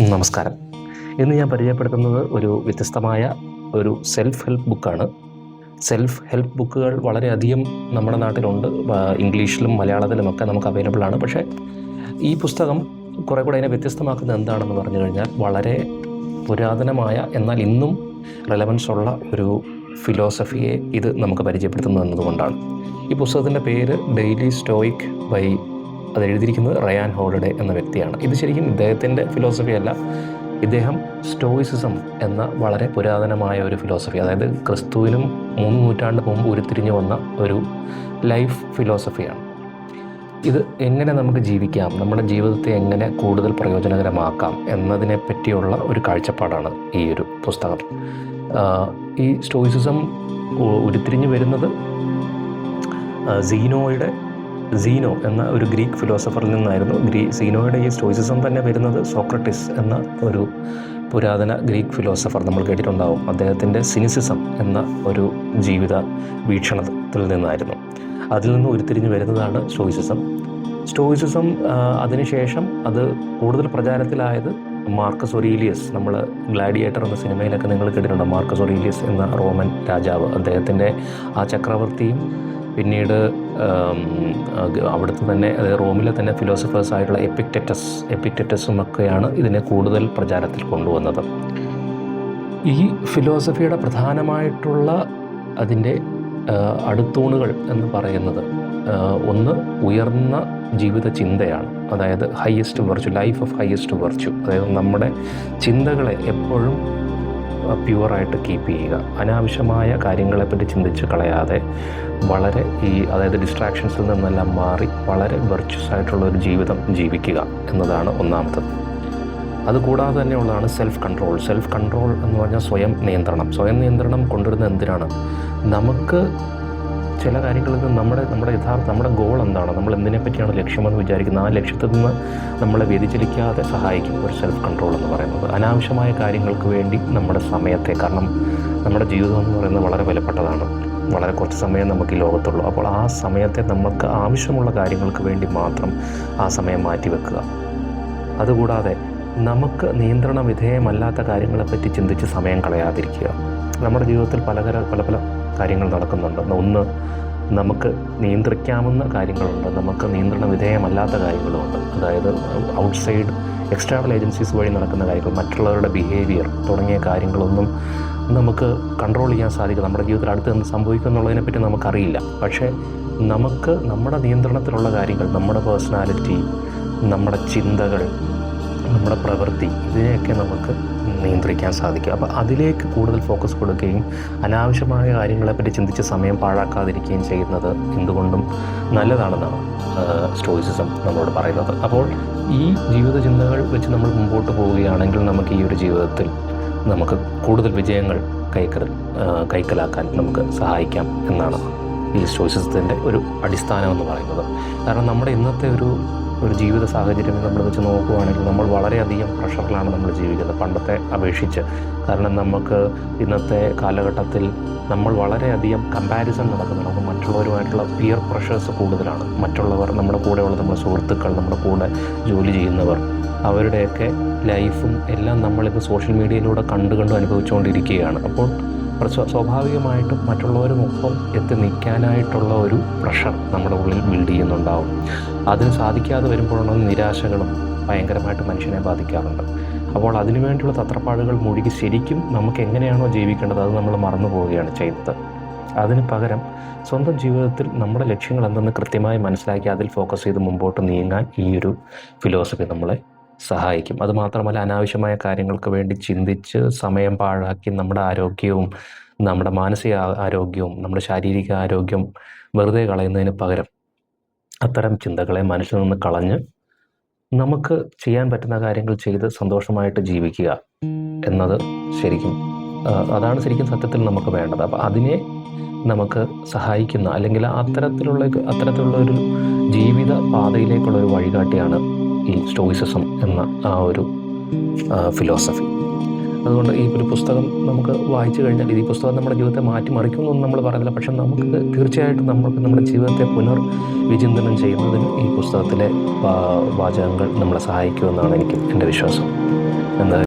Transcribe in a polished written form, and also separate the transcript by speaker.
Speaker 1: നമസ്കാരം. ഇന്ന് ഞാൻ പരിചയപ്പെടുത്തുന്നത് ഒരു വ്യത്യസ്തമായ ഒരു സെൽഫ് ഹെൽപ്പ് ബുക്കാണ്. സെൽഫ് ഹെൽപ്പ് ബുക്കുകൾ വളരെയധികം നമ്മുടെ നാട്ടിലുണ്ട്. ഇംഗ്ലീഷിലും മലയാളത്തിലുമൊക്കെ നമുക്ക് അവൈലബിൾ ആണ്. പക്ഷേ ഈ പുസ്തകം കുറേ കൂടെ അതിനെ വ്യത്യസ്തമാക്കുന്നത് എന്താണെന്ന് പറഞ്ഞു കഴിഞ്ഞാൽ വളരെ പുരാതനമായ എന്നാൽ ഇന്നും റെലവൻസ് ഉള്ള ഒരു ഫിലോസഫിയെ ഇത് നമുക്ക് പരിചയപ്പെടുത്തുന്നു എന്നതുകൊണ്ടാണ്. ഈ പുസ്തകത്തിൻ്റെ പേര് ഡെയിലി സ്റ്റോയിക് ബൈ അത് എഴുതിയിരിക്കുന്നത് റയാൻ ഹോളിഡേ എന്ന വ്യക്തിയാണ്. ഇത് ശരിക്കും ഇദ്ദേഹത്തിൻ്റെ ഫിലോസഫി അല്ല. ഇദ്ദേഹം സ്റ്റോയിസിസം എന്ന വളരെ പുരാതനമായ ഒരു ഫിലോസഫി, അതായത് ക്രിസ്തുവിനും 3 നൂറ്റാണ്ട് മുമ്പ് ഉരുത്തിരിഞ്ഞു വന്ന ഒരു ലൈഫ് ഫിലോസഫിയാണ്. ഇത് എങ്ങനെ നമുക്ക് ജീവിക്കാം, നമ്മുടെ ജീവിതത്തെ എങ്ങനെ കൂടുതൽ പ്രയോജനകരമാക്കാം എന്നതിനെ പറ്റിയുള്ള ഒരു കാഴ്ചപ്പാടാണ് ഈ ഒരു പുസ്തകം. ഈ സ്റ്റോയിസിസം ഉരുത്തിരിഞ്ഞു വരുന്നത് സീനോ എന്ന ഒരു ഗ്രീക്ക് ഫിലോസഫറിൽ നിന്നായിരുന്നു. സീനോയുടെ ഈ സ്റ്റോയിസിസം തന്നെ വരുന്നത് സോക്രട്ടീസ് എന്ന ഒരു പുരാതന ഗ്രീക്ക് ഫിലോസഫർ നമ്മൾ കേട്ടിട്ടുണ്ടാവും. അദ്ദേഹത്തിൻ്റെ സിനിസിസം എന്ന ഒരു ജീവിത വീക്ഷണത്തിൽ നിന്നായിരുന്നു. അതിൽ നിന്ന് ഉരുത്തിരിഞ്ഞ് വരുന്നതാണ് സ്റ്റോയിസിസം. അതിനുശേഷം അത് കൂടുതൽ പ്രചാരത്തിലായത് മാർക്കസ് ഒറീലിയസ്, നമ്മൾ ഗ്ലാഡിയേറ്റർ എന്ന സിനിമയിലൊക്കെ നിങ്ങൾ കേട്ടിട്ടുണ്ടോ? മാർക്കസ് ഒറീലിയസ് എന്ന റോമൻ രാജാവ്, അദ്ദേഹത്തിൻ്റെ ആ ചക്രവർത്തിയും പിന്നീട് അവിടുത്തെ തന്നെ റോമിലെ തന്നെ ഫിലോസഫേഴ്സായിട്ടുള്ള എപ്പിക്റ്ററ്റസുമൊക്കെയാണ് ഇതിനെ കൂടുതൽ പ്രചാരത്തിൽ കൊണ്ടുവന്നത്. ഈ ഫിലോസഫിയുടെ പ്രധാനമായിട്ടുള്ള അതിൻ്റെ അടിത്തൂണുകൾ എന്ന് പറയുന്നത് ഒന്ന് ഉയർന്ന ജീവിത ചിന്തയാണ്. അതായത് highest virtue, life of highest virtue. അതായത് നമ്മുടെ ചിന്തകളെ എപ്പോഴും പ്യുവറായിട്ട് കീപ്പ് ചെയ്യുക, അനാവശ്യമായ കാര്യങ്ങളെപ്പറ്റി ചിന്തിച്ച് കളയാതെ വളരെ അതായത് ഡിസ്ട്രാക്ഷൻസിൽ നിന്നെല്ലാം മാറി വളരെ വെർച്വസ് ആയിട്ടുള്ള ഒരു ജീവിതം ജീവിക്കുക എന്നതാണ് ഒന്നാമത്തത്. അതുകൂടാതെ തന്നെയുള്ളതാണ് സെൽഫ് കൺട്രോൾ എന്ന് പറഞ്ഞാൽ സ്വയം നിയന്ത്രണം കൊണ്ടുവരുന്നത് എന്തിനാണ്? നമുക്ക് ചില കാര്യങ്ങളിൽ നിന്ന് നമ്മുടെ ഗോൾ എന്താണ്, നമ്മൾ എന്തിനെ പറ്റിയാണ് ലക്ഷ്യമെന്ന് വിചാരിക്കുന്നത്, ആ ലക്ഷ്യത്തിൽ നിന്ന് നമ്മളെ വ്യതിചലിക്കാതെ സഹായിക്കും ഒരു സെൽഫ് കൺട്രോൾ എന്ന് പറയുന്നത്. അനാവശ്യമായ കാര്യങ്ങൾക്ക് വേണ്ടി നമ്മുടെ സമയത്തെ, കാരണം നമ്മുടെ ജീവിതം എന്ന് പറയുന്നത് വളരെ വിലപ്പെട്ടതാണ്, വളരെ കുറച്ച് സമയം നമുക്ക് ഈ ലോകത്തുള്ളൂ. അപ്പോൾ ആ സമയത്തെ നമുക്ക് ആവശ്യമുള്ള കാര്യങ്ങൾക്ക് വേണ്ടി മാത്രം ആ സമയം മാറ്റിവെക്കുക. അതുകൂടാതെ നമുക്ക് നിയന്ത്രണ വിധേയമല്ലാത്ത കാര്യങ്ങളെപ്പറ്റി ചിന്തിച്ച് സമയം കളയാതിരിക്കുക. നമ്മുടെ ജീവിതത്തിൽ പല കാര്യങ്ങൾ നടക്കുന്നുണ്ട്. ഒന്ന്, നമുക്ക് നിയന്ത്രിക്കാവുന്ന കാര്യങ്ങളുണ്ട്, നമുക്ക് നിയന്ത്രണ വിധേയമല്ലാത്ത കാര്യങ്ങളുമുണ്ട്. അതായത് ഔട്ട്സൈഡ് എക്സ്റ്റേണൽ ഏജൻസീസ് വഴി നടക്കുന്ന കാര്യങ്ങൾ, മറ്റുള്ളവരുടെ ബിഹേവിയർ തുടങ്ങിയ കാര്യങ്ങളൊന്നും നമുക്ക് കൺട്രോൾ ചെയ്യാൻ സാധിക്കും. നമ്മുടെ ജീവിതത്തിൽ അടുത്ത് എന്ത് സംഭവിക്കും എന്നുള്ളതിനെപ്പറ്റി നമുക്കറിയില്ല. പക്ഷേ നമുക്ക് നമ്മുടെ നിയന്ത്രണത്തിലുള്ള കാര്യങ്ങൾ, നമ്മുടെ പേഴ്സണാലിറ്റി, നമ്മുടെ ചിന്തകൾ, നമ്മുടെ പ്രവൃത്തി, ഇതിനെയൊക്കെ നമുക്ക് നിയന്ത്രിക്കാൻ സാധിക്കും. അപ്പോൾ അതിലേക്ക് കൂടുതൽ ഫോക്കസ് കൊടുക്കുകയും അനാവശ്യമായ കാര്യങ്ങളെപ്പറ്റി ചിന്തിച്ച് സമയം പാഴാക്കാതിരിക്കുകയും ചെയ്യുന്നത് എന്തുകൊണ്ടും നല്ലതാണെന്നാണ് സ്റ്റോയിസിസം നമ്മളോട് പറയുന്നത്. അപ്പോൾ ഈ ജീവിത ചിന്തകൾ വെച്ച് നമ്മൾ മുമ്പോട്ട് പോവുകയാണെങ്കിൽ നമുക്ക് ഈ ഒരു ജീവിതത്തിൽ നമുക്ക് കൂടുതൽ വിജയങ്ങൾ കൈക്കലാക്കാൻ നമുക്ക് സഹായിക്കാം എന്നാണ് ഈ സ്റ്റോയിസിസത്തിൻ്റെ ഒരു അടിസ്ഥാനം എന്ന് പറയുന്നത്. കാരണം നമ്മുടെ ഇന്നത്തെ ഒരു ജീവിത സാഹചര്യം നമ്മൾ വെച്ച് നോക്കുകയാണെങ്കിൽ നമ്മൾ വളരെയധികം പ്രഷറിലാണ് നമ്മൾ ജീവിക്കുന്നത്, പണ്ടത്തെ അപേക്ഷിച്ച്. കാരണം നമുക്ക് ഇന്നത്തെ കാലഘട്ടത്തിൽ നമ്മൾ വളരെയധികം കമ്പാരിസൺ നടക്കുന്നുണ്ട്. നമുക്ക് മറ്റുള്ളവരുമായിട്ടുള്ള പിയർ പ്രഷേഴ്സ് കൂടുതലാണ്. മറ്റുള്ളവർ, നമ്മുടെ കൂടെയുള്ള നമ്മുടെ സുഹൃത്തുക്കൾ, നമ്മുടെ കൂടെ ജോലി ചെയ്യുന്നവർ, അവരുടെയൊക്കെ ലൈഫും എല്ലാം നമ്മളിപ്പോൾ സോഷ്യൽ മീഡിയയിലൂടെ കണ്ടു അനുഭവിച്ചുകൊണ്ടിരിക്കുകയാണ്. അപ്പോൾ സ്വാഭാവികമായിട്ടും മറ്റുള്ളവരുമൊപ്പം എത്തി നിൽക്കാനായിട്ടുള്ള ഒരു പ്രഷർ നമ്മുടെ ഉള്ളിൽ ബിൽഡ് ചെയ്യുന്നുണ്ടാവും. അതിന് സാധിക്കാതെ വരുമ്പോഴാണ് നിരാശകളും ഭയങ്കരമായിട്ട് മനുഷ്യനെ ബാധിക്കാറുണ്ട്. അപ്പോൾ അതിനുവേണ്ടിയുള്ള തത്രപ്പാടുകൾ മുഴുകി ശരിക്കും നമുക്ക് എങ്ങനെയാണോ ജീവിക്കേണ്ടത് അത് നമ്മൾ മറന്നു പോവുകയാണ് ചെയ്യുന്നത്. അതിന് പകരം സ്വന്തം ജീവിതത്തിൽ നമ്മുടെ ലക്ഷ്യങ്ങൾ എന്തെന്ന് കൃത്യമായി മനസ്സിലാക്കി അതിൽ ഫോക്കസ് ചെയ്ത് മുമ്പോട്ട് നീങ്ങാൻ ഈ ഒരു ഫിലോസഫി നമ്മളെ സഹായിക്കും. അതുമാത്രമല്ല, അനാവശ്യമായ കാര്യങ്ങൾക്ക് വേണ്ടി ചിന്തിച്ച് സമയം പാഴാക്കി നമ്മുടെ ആരോഗ്യവും, നമ്മുടെ മാനസിക ആരോഗ്യവും, നമ്മുടെ ശാരീരിക ആരോഗ്യം വെറുതെ കളയുന്നതിന് പകരം അത്തരം ചിന്തകളെ മനസ്സിൽ നിന്ന് കളഞ്ഞ് നമുക്ക് ചെയ്യാൻ പറ്റുന്ന കാര്യങ്ങൾ ചെയ്ത് സന്തോഷമായിട്ട് ജീവിക്കുക എന്നത് അതാണ് ശരിക്കും സത്യത്തിൽ നമുക്ക് വേണ്ടത്. അപ്പോൾ അതിനെ നമുക്ക് സഹായിക്കുന്ന, അല്ലെങ്കിൽ അത്തരത്തിലുള്ള ഒരു ജീവിത പാതയിലേക്കുള്ളൊരു വഴികാട്ടിയാണ് ഈ സ്റ്റോയിസിസം എന്ന ആ ഒരു ഫിലോസഫി. അതുകൊണ്ട് ഈ ഒരു പുസ്തകം നമുക്ക് വായിച്ചു കഴിഞ്ഞാൽ ഈ പുസ്തകം നമ്മുടെ ജീവിതത്തെ മാറ്റിമറിക്കുമെന്നൊന്നും നമ്മൾ പറയുന്നില്ല. പക്ഷെ നമുക്ക് തീർച്ചയായിട്ടും നമ്മുടെ ജീവിതത്തെ പുനർവിചിന്തനം ചെയ്യുന്നതിന് ഈ പുസ്തകത്തിലെ വാചകങ്ങൾ നമ്മളെ സഹായിക്കുമെന്നാണ് എൻ്റെ വിശ്വാസം. എന്ന്